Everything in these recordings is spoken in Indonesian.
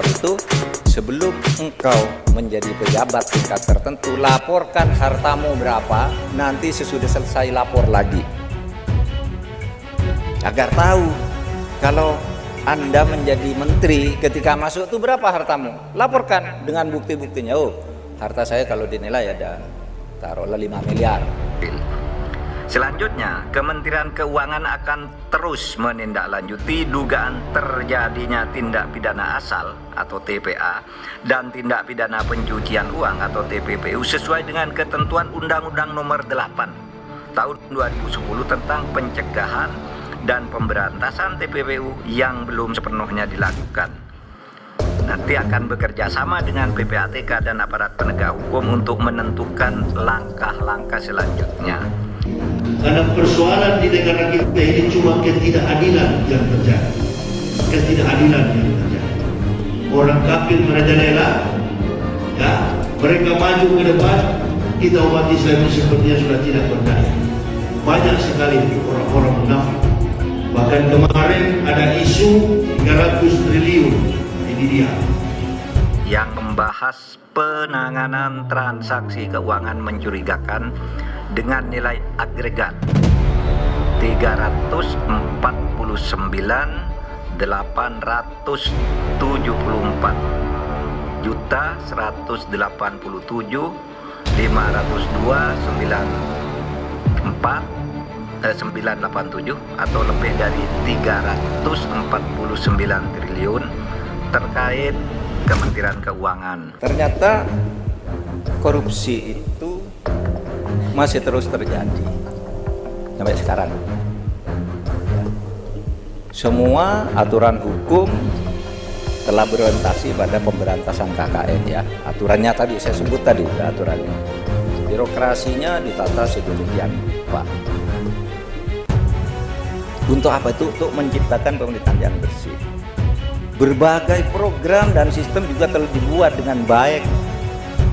Itu sebelum engkau menjadi pejabat tingkat tertentu, laporkan hartamu berapa, nanti sesudah selesai lapor lagi, agar tahu kalau Anda menjadi menteri, ketika masuk itu berapa hartamu, laporkan dengan bukti-buktinya. Oh, harta saya kalau dinilai ada taruhlah 5 miliar. Selanjutnya, Kementerian Keuangan akan terus menindaklanjuti dugaan terjadinya tindak pidana asal atau TPA dan tindak pidana pencucian uang atau TPPU sesuai dengan ketentuan Undang-Undang Nomor 8 Tahun 2010 tentang pencegahan dan pemberantasan TPPU yang belum sepenuhnya dilakukan. Nanti akan bekerja sama dengan PPATK dan aparat penegak hukum untuk menentukan langkah-langkah selanjutnya. Karena persoalan di negara kita ini cuma ketidakadilan yang terjadi. Ketidakadilan yang terjadi. Orang kafir merajalela, ya, mereka maju ke depan, kita umat Islam sepertinya sudah tidak berdaya. Banyak sekali orang-orang munafik. Bahkan kemarin ada isu 300 triliun. Ini dia. Yang membahas penanganan transaksi keuangan mencurigakan dengan nilai agregat 349.887.502.987 atau lebih dari 349 triliun terkait Kementerian Keuangan. Ternyata korupsi itu masih terus terjadi sampai sekarang. Semua aturan hukum telah berorientasi pada pemberantasan KKN, ya. Aturannya tadi saya sebut tadi, aturannya. Birokrasinya ditata sedemikian rupa. Untuk apa itu? Untuk menciptakan pemerintahan yang bersih. Berbagai program dan sistem juga telah dibuat dengan baik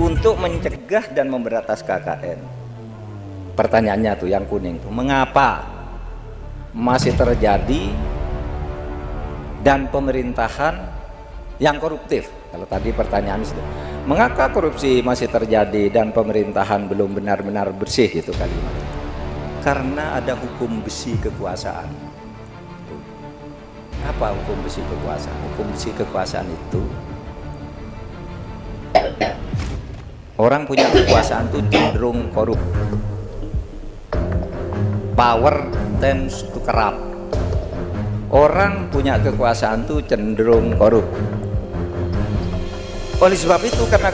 untuk mencegah dan memberantas KKN. Pertanyaannya tuh yang kuning tuh, mengapa masih terjadi dan pemerintahan yang koruptif? Kalau tadi pertanyaan itu, mengapa korupsi masih terjadi dan pemerintahan belum benar-benar bersih, gitu kalimat. Karena ada hukum besi kekuasaan. Apa hukum besi kekuasaan? Hukum besi kekuasaan itu, orang punya kekuasaan itu cenderung korup. Power tends to corrupt. Orang punya kekuasaan itu cenderung korup. Oleh sebab itu, karena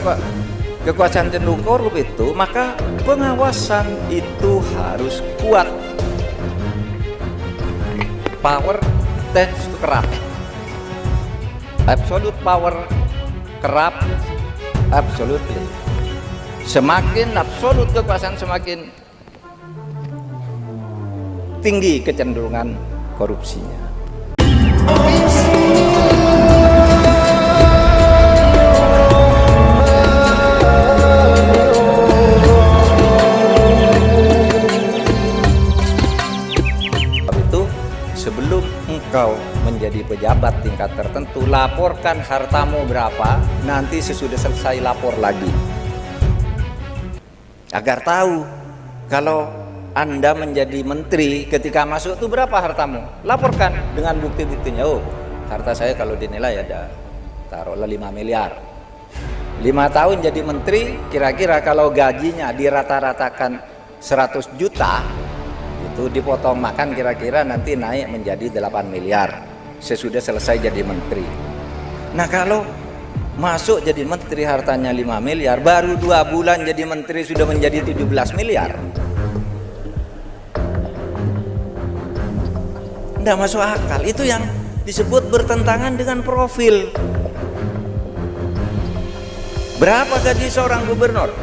kekuasaan cenderung korup itu, maka pengawasan itu harus kuat. Power tends to corrupt. Absolute power corrupt absolutely. Semakin absolut kekuasaan, semakin tinggi kecenderungan korupsinya. Itu sebelum engkau menjadi pejabat tingkat tertentu, laporkan hartamu berapa, nanti sesudah selesai lapor lagi, agar tahu kalau Anda menjadi menteri, ketika masuk itu berapa hartamu, laporkan dengan bukti-buktinya. Oh, harta saya kalau dinilai ada taruhlah 5 miliar. 5 tahun jadi menteri, kira-kira kalau gajinya dirata-ratakan 100 juta, itu dipotong makan kira-kira nanti naik menjadi 8 miliar sesudah selesai jadi menteri. Nah, kalau masuk jadi menteri hartanya 5 miliar, baru 2 bulan jadi menteri sudah menjadi 17 miliar. Tidak masuk akal. Itu yang disebut bertentangan dengan profil. Berapa gaji seorang gubernur?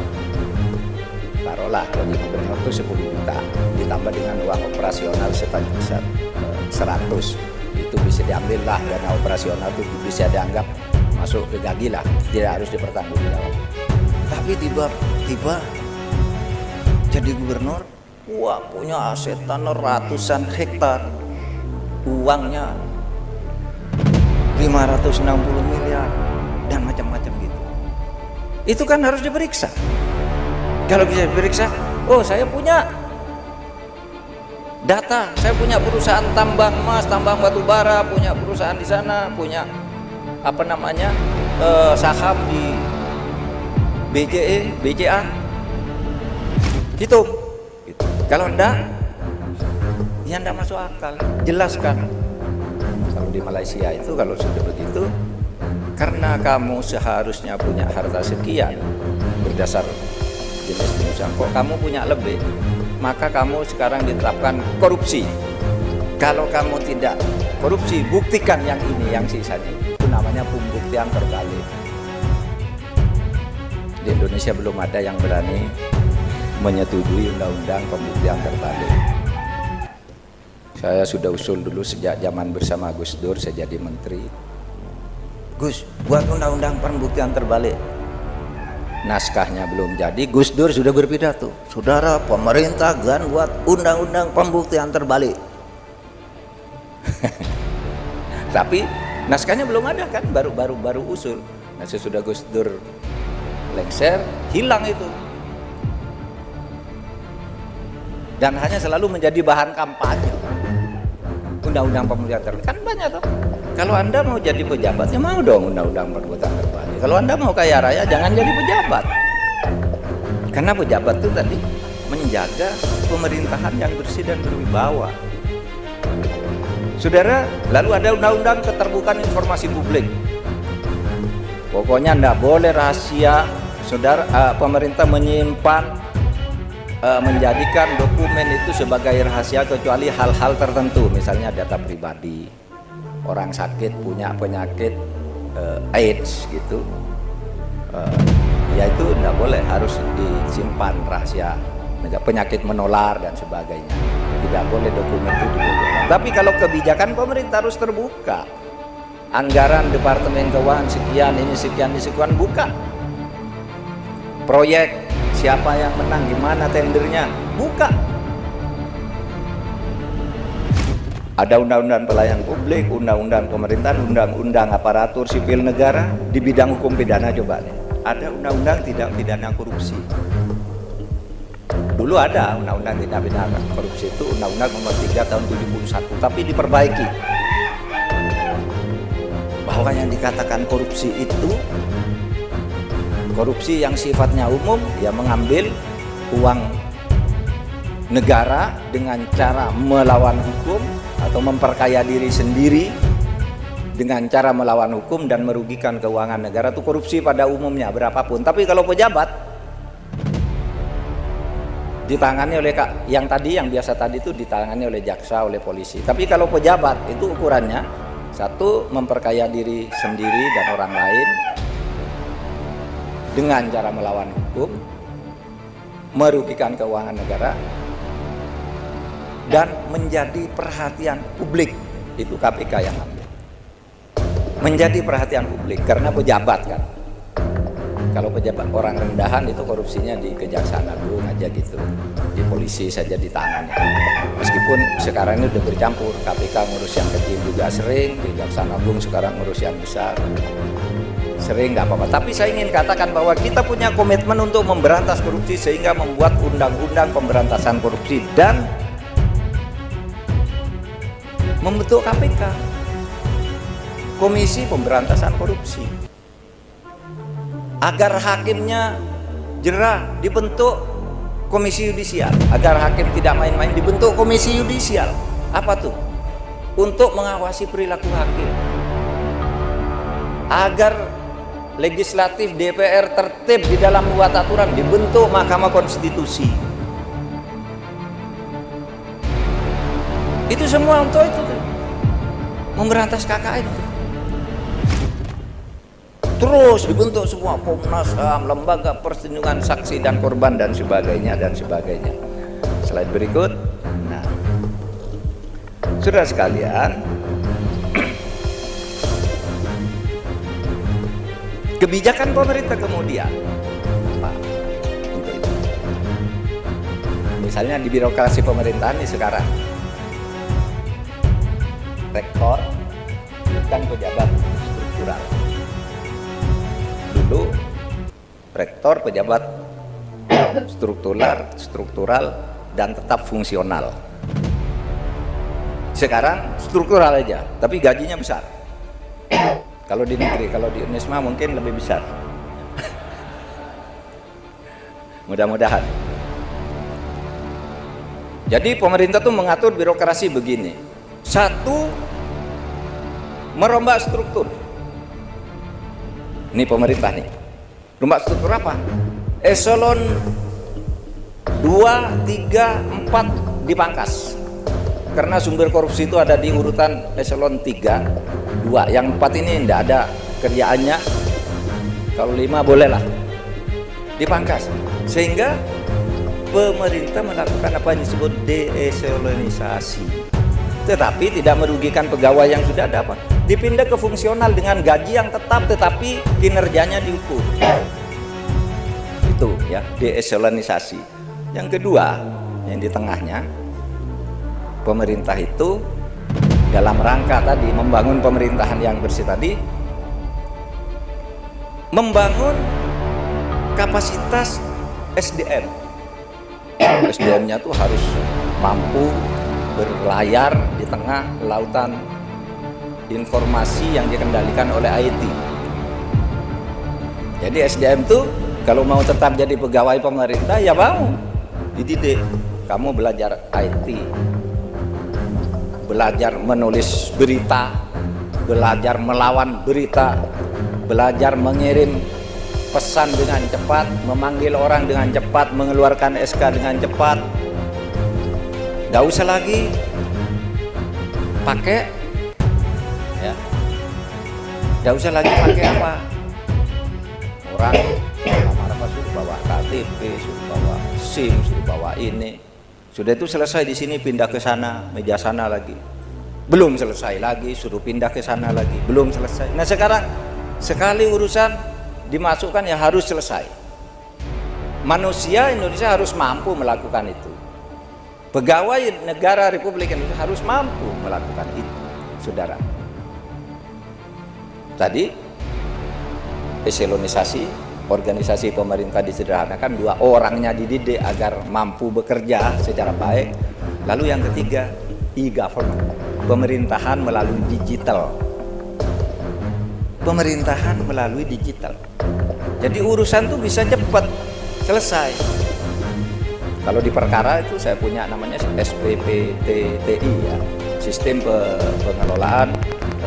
Taruhlah gaji gubernur itu 10 juta, ditambah dengan uang operasional 100, itu bisa diambil lah, dana operasional itu bisa dianggap masuk ke gaji lah, tidak harus dipertanggungjawab. Tapi tiba-tiba jadi gubernur, wah, punya aset tanah ratusan hektar, uangnya 560 miliar. Itu kan harus diperiksa. Kalau bisa diperiksa, oh saya punya data, saya punya perusahaan tambang emas, tambang batu bara, punya perusahaan di sana, punya apa namanya saham di BJE, BCA, hitung. Gitu. Kalau enggak, ya enggak masuk akal. Jelaskan. Kalau di Malaysia itu kalau sudah begitu, karena kamu seharusnya punya harta sekian berdasar jenis perusahaan, kok kamu punya lebih, maka kamu sekarang ditetapkan korupsi. Kalau kamu tidak korupsi, buktikan yang ini, yang sisanya. Itu namanya pembuktian terbalik. Di Indonesia belum ada yang berani menyetujui undang-undang pembuktian terbalik. Saya sudah usul dulu sejak zaman bersama Gus Dur, saya jadi menteri. Gus, buat undang-undang pembuktian terbalik. Naskahnya belum jadi, Gus Dur sudah berpidato, saudara pemerintah kan buat undang-undang pembuktian terbalik. Tapi naskahnya belum ada kan, baru usul. Nah sesudah Gus Dur lengser, hilang itu, dan hanya selalu menjadi bahan kampanye undang-undang pembuktian terbalik. Kan banyak tuh. Kalau Anda mau jadi pejabat, ya mau dong undang-undang pembuktian terbalik. Kalau Anda mau kaya raya, jangan jadi pejabat. Karena pejabat itu tadi menjaga pemerintahan yang bersih dan berwibawa. Saudara, lalu ada undang-undang keterbukaan informasi publik. Pokoknya enggak boleh rahasia, saudara, pemerintah menyimpan, menjadikan dokumen itu sebagai rahasia kecuali hal-hal tertentu, misalnya data pribadi. Orang sakit punya penyakit AIDS gitu, ya itu enggak boleh, harus disimpan rahasia. Penyakit menular dan sebagainya, tidak boleh dokumen itu dibuka. Tapi kalau kebijakan pemerintah harus terbuka. Anggaran Departemen Keuangan sekian, ini sekian, ini sekian, buka. Proyek siapa yang menang, gimana tendernya, buka. Ada undang-undang pelayanan publik, undang-undang pemerintahan, undang-undang aparatur sipil negara. Di bidang hukum pidana coba nih, ada undang-undang tidak pidana korupsi. Dulu ada undang-undang tindak pidana korupsi, itu undang-undang nomor 3 tahun 71, tapi diperbaiki. Bahwa yang dikatakan korupsi itu korupsi yang sifatnya umum, ya mengambil uang negara dengan cara melawan hukum atau memperkaya diri sendiri dengan cara melawan hukum dan merugikan keuangan negara, itu korupsi pada umumnya berapapun. Tapi kalau pejabat ditangani oleh yang biasa tadi itu ditangani oleh jaksa, oleh polisi. Tapi kalau pejabat itu ukurannya, satu, memperkaya diri sendiri dan orang lain dengan cara melawan hukum, merugikan keuangan negara, dan menjadi perhatian publik. Itu KPK yang ambil. Menjadi perhatian publik karena pejabat kan. Kalau pejabat orang rendahan itu korupsinya di Kejaksaan Agung aja gitu, di polisi saja ditangani. Meskipun sekarang ini udah bercampur, KPK ngurus yang kecil juga sering, Kejaksaan Agung sekarang ngurus yang besar, sering, nggak apa-apa. Tapi saya ingin katakan bahwa kita punya komitmen untuk memberantas korupsi sehingga membuat undang-undang pemberantasan korupsi dan membentuk KPK, Komisi Pemberantasan Korupsi. Agar hakimnya jerah, dibentuk komisi yudisial. Agar hakim tidak main-main, dibentuk komisi yudisial. Apa tuh? Untuk mengawasi perilaku hakim. Agar legislatif DPR tertib di dalam membuat aturan, dibentuk Mahkamah Konstitusi. Itu semua untuk itu tuh. Memberantas KKN itu. Terus dibentuk semua Komnas HAM, lembaga perlindungan saksi dan korban dan sebagainya dan sebagainya. Slide berikut. Nah, saudara sekalian, kebijakan pemerintah kemudian apa untuk itu? Misalnya di birokrasi pemerintahan ini sekarang, rektor bukan pejabat struktural. Dulu rektor pejabat struktural dan tetap fungsional. Sekarang struktural aja, tapi gajinya besar. Kalau di negeri, kalau di Unisma mungkin lebih besar. Mudah-mudahan. Jadi pemerintah tuh mengatur birokrasi begini. Satu, merombak struktur. Ini pemerintah nih. Rombak struktur apa? Eselon 2, 3, 4 dipangkas. Karena sumber korupsi itu ada di urutan eselon 3, 2. Yang 4 ini tidak ada kerjaannya. Kalau 5 bolehlah dipangkas. Sehingga pemerintah melakukan apa yang disebut deeselonisasi. Tetapi tidak merugikan pegawai yang sudah ada, apa? Dipindah ke fungsional dengan gaji yang tetap tetapi kinerjanya diukur. Itu ya, deeselonisasi. Yang kedua, yang di tengahnya, pemerintah itu dalam rangka tadi membangun pemerintahan yang bersih tadi, membangun kapasitas SDM. SDM-nya tuh harus mampu berlayar di tengah lautan informasi yang dikendalikan oleh IT. Jadi SDM tuh kalau mau tetap jadi pegawai pemerintah ya mau dididik. Kamu belajar IT, belajar menulis berita, belajar melawan berita, belajar mengirim pesan dengan cepat, memanggil orang dengan cepat, mengeluarkan SK dengan cepat. Gak usah lagi pakai ya, gak usah lagi pakai apa, orang lama-lama suruh bawa KTP, suruh bawa SIM, suruh bawa ini. Sudah itu selesai di sini pindah ke sana, meja sana lagi. Belum selesai lagi, suruh pindah ke sana lagi. Belum selesai. Nah sekarang sekali urusan dimasukkan ya harus selesai. Manusia Indonesia harus mampu melakukan itu. Pegawai negara Republik Indonesia harus mampu melakukan itu, saudara. Tadi eselonisasi, organisasi pemerintah disederhanakan, 2 orangnya dididik agar mampu bekerja secara baik. Lalu yang ketiga, e-government, pemerintahan melalui digital. Pemerintahan melalui digital. Jadi urusan tuh bisa cepat selesai. Kalau di perkara itu saya punya namanya SPPTTI ya, Sistem Pengelolaan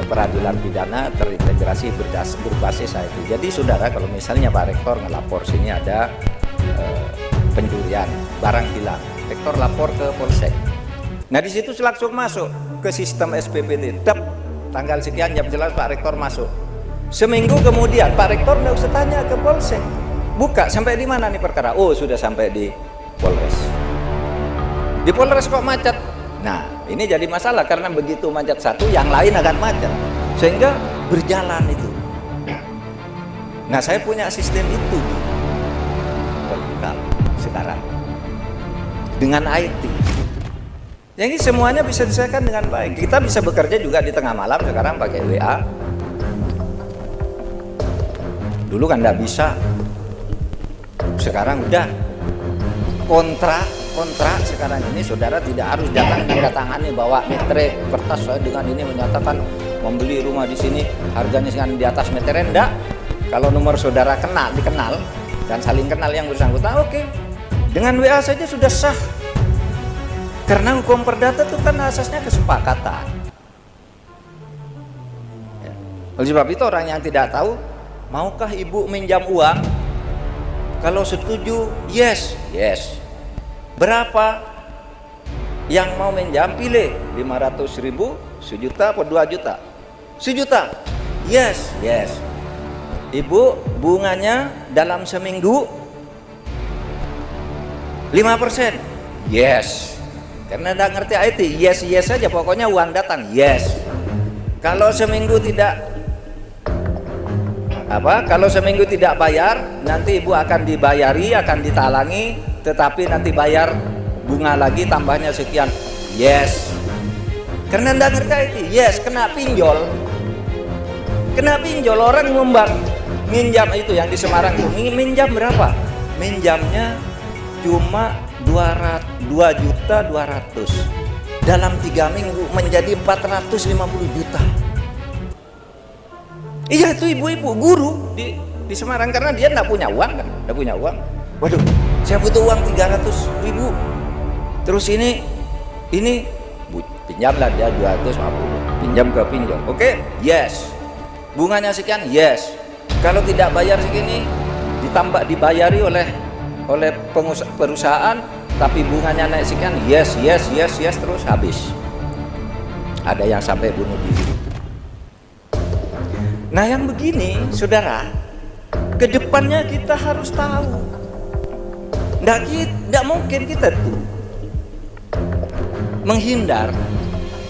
Peradilan Pidana Terintegrasi Berbasis IT. Jadi saudara, kalau misalnya Pak Rektor ngelapor sini ada pencurian barang hilang, Rektor lapor ke Polsek. Nah di situ langsung masuk ke sistem SPPT. Tanggal sekian jam jelas Pak Rektor masuk. Seminggu kemudian Pak Rektor nggak usah tanya ke Polsek. Buka sampai di mana nih perkara? Oh sudah sampai di Polres. Di Polres kok macet? Nah ini jadi masalah karena begitu macet satu, yang lain akan macet, sehingga berjalan itu. Nah saya punya sistem itu sekarang dengan IT. Jadi semuanya bisa diselesaikan dengan baik. Kita bisa bekerja juga di tengah malam sekarang pakai WA. Dulu kan nggak bisa, sekarang udah. Kontrak sekarang ini saudara tidak harus datang tanda tangani bawa metre kertas, saya dengan ini menyatakan membeli rumah di sini harganya sekian di atas meter, enggak. Kalau nomor saudara dikenal dan saling kenal yang bersangkutan, oke. Dengan WA saja sudah sah. Karena hukum perdata itu kan asasnya kesepakatan. Ya. Oleh sebab itu orang yang tidak tahu, maukah ibu minjam uang? Kalau setuju, yes. Berapa yang mau minjam? Pilih 500.000, 1 juta atau 2 juta? 1 juta. Yes. Ibu, bunganya dalam seminggu 5%. Yes. Karena tidak ngerti IT, yes saja, pokoknya uang datang. Yes. Kalau seminggu tidak kalau seminggu tidak bayar, nanti ibu akan dibayari, akan ditalangi, tetapi nanti bayar bunga lagi tambahnya sekian. Yes. Karena tidak ngerti IT. Yes. Kena pinjol orang minjam itu yang di Semarang itu minjam berapa? Minjamnya cuma 2.200.000 dalam 3 minggu menjadi 450 juta. Iya, itu ibu-ibu guru di Semarang, karena dia enggak punya uang kan, enggak punya uang. Waduh, saya butuh uang 300.000. Terus ini pinjamlah dia 250, pinjam ke pinjam. Oke, yes. Bunganya sekian, yes. Kalau tidak bayar segini, ditambah dibayari oleh perusahaan, tapi bunganya naik sekian, yes terus habis. Ada yang sampai bunuh diri. Nah, yang begini, saudara, kedepannya kita harus tahu. Nggak mungkin kita tuh menghindar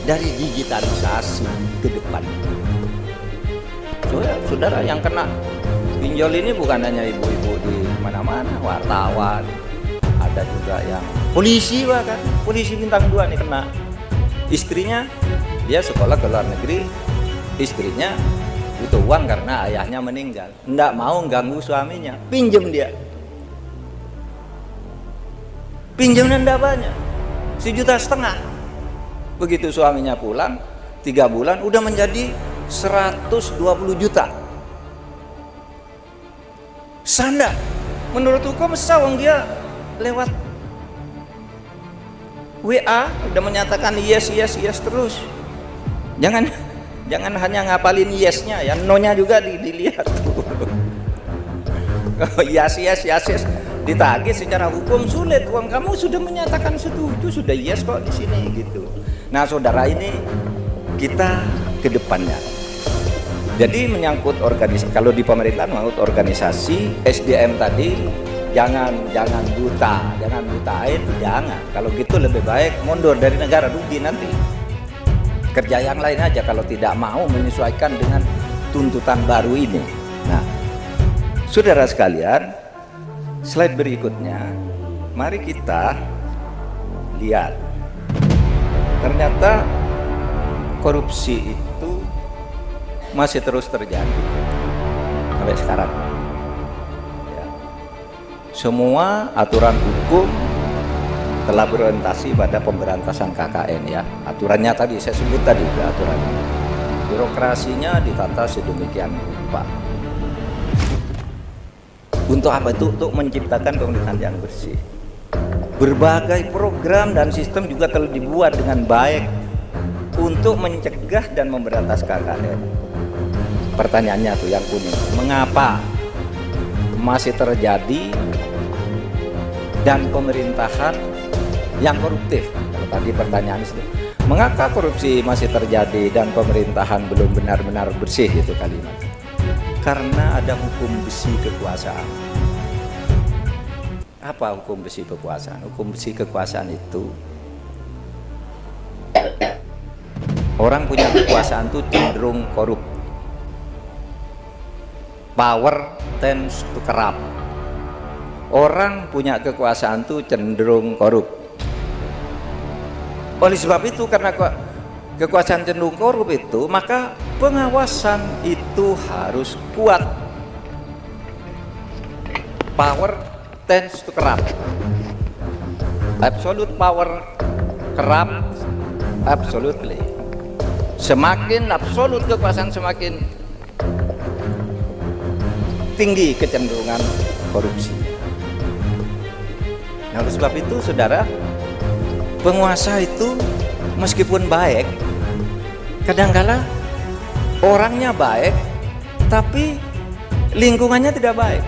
dari digitalisasi ke depan. Saudara, yang kena pinjol ini bukan hanya ibu-ibu di mana-mana, wartawan, ada juga yang polisi, bahkan polisi bintang 2 nih kena. Istrinya, dia sekolah ke luar negeri, istrinya butuh uang karena ayahnya meninggal, nggak mau ganggu suaminya, pinjem dia. Pinjamnya nggak banyak, 1,5 juta. Begitu suaminya pulang 3 bulan udah menjadi 120 juta. Sanda, menurut hukum sawang dia lewat WA udah menyatakan yes terus. Jangan hanya ngapalin yes-nya ya, no-nya juga dilihat tuh. yes ditagih secara hukum sulit. Uang kamu sudah menyatakan setuju, sudah yes kok di sini gitu. Nah, saudara, ini kita ke depannya. Jadi menyangkut organisasi, kalau di pemerintahan menyangkut organisasi SDM tadi, jangan butain, jangan. Kalau gitu lebih baik mundur dari negara, rugi nanti. Kerja yang lain aja kalau tidak mau menyesuaikan dengan tuntutan baru ini. Nah, saudara sekalian, slide berikutnya, mari kita lihat. Ternyata korupsi itu masih terus terjadi sampai sekarang. Ya. Semua aturan hukum telah berorientasi pada pemberantasan KKN ya. Aturannya tadi saya sebut tadi aturannya. Birokrasinya ditata sedemikian rupa. Untuk apa itu? Untuk menciptakan pemerintahan yang bersih. Berbagai program dan sistem juga telah dibuat dengan baik untuk mencegah dan memberantas KKN. Pertanyaannya tuh yang kuning, mengapa masih terjadi dan pemerintahan yang koruptif? Kalau tadi pertanyaan itu, mengapa korupsi masih terjadi dan pemerintahan belum benar-benar bersih, itu kalimat. Karena ada hukum besi kekuasaan. Apa hukum besi kekuasaan? Hukum besi kekuasaan itu orang punya kekuasaan itu cenderung korup. Power tends to corrupt. Orang punya kekuasaan itu cenderung korup. Oleh sebab itu, karena kekuasaan cenderung korup itu, maka pengawasan itu harus kuat. Power tends to corrupt. Absolute power corrupt absolutely. Semakin absolut kekuasaan, semakin tinggi kecenderungan korupsi. Nah, oleh sebab itu, saudara, penguasa itu meskipun baik, kadangkala orangnya baik, tapi lingkungannya tidak baik.